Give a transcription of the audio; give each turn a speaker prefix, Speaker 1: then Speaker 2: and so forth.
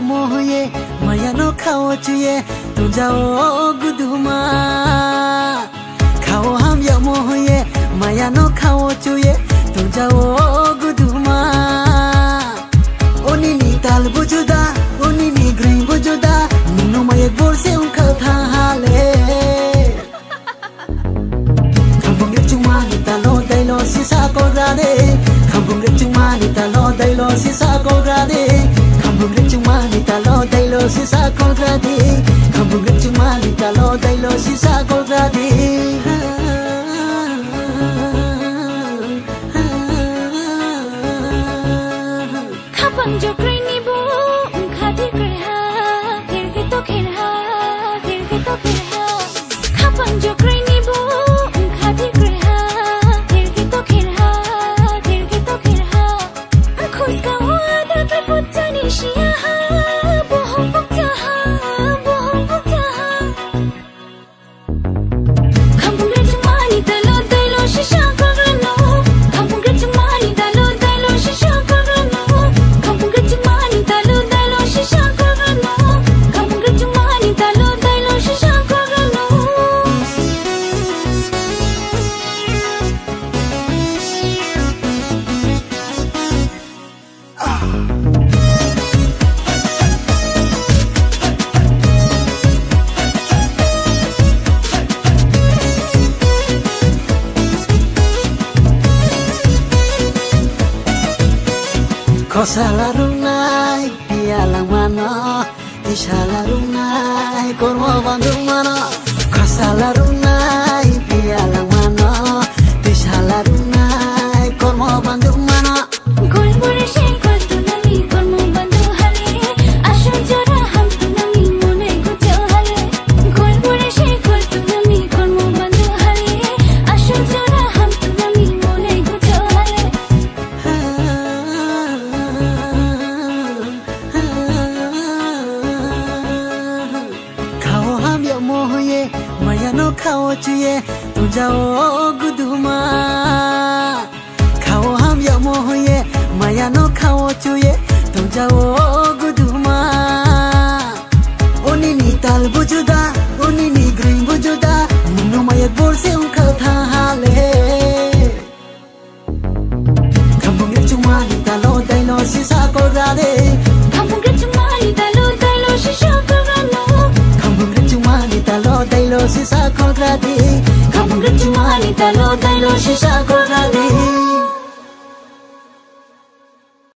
Speaker 1: moye maya no khao chuye tu jao guduma khao ham ya moye maya no khao chuye tu jao guduma oni ni tal bujuda oni ni green bujuda no maya bol se un kha hale khambung le chuma ni talo dai lo si sa ko ra de khambung le chuma ni talo dai lo si sa ko ra de khambung le chuma ni talo dai lo si sa ko ra de khambung le chuma ni talo dai lo si sa ko ra de
Speaker 2: khapang jo krai ni bu khati krai ha khir ke to khir ha khir ke to khir ha khapang jo krai ni bu khati krai ha khir ke to khir ha khir ke to khir ha khus ka wa da pe putani shia ha bohom pukta ha bohom pukta ha khambung le chumani talo talo shisha ko no khambung le chumani talo talo shisha ko no khambung le chumani talo talo shisha ko no khambung le chumani talo talo shisha ko no
Speaker 1: Kosala runai pialang mana isala runai kormo bandung mana kosala runai pialang mana isala runai kormo bandung mana
Speaker 2: gol bore she kol tunami kormo bandu hale asho jora ham tunami mone gujo hale gol bore she kol tunami kormo bandu hale asho jora ham tunami mone gujo hale
Speaker 1: khao ham ya moye maya no khao chuye tu jao guduma khao ham ya moye maya no khao chuye tu jao guduma oni ni tal bujuda oni ni green bujuda no maya bol se un kha hale khambung le chuma ni talo dai lo si sa ko ra de
Speaker 2: khambung le chumani talo talo shisha ko no
Speaker 1: khambung le chuma ni talo dai lo si sa ko ra de
Speaker 2: khambung le chumani talo talo shisha ko
Speaker 1: ra de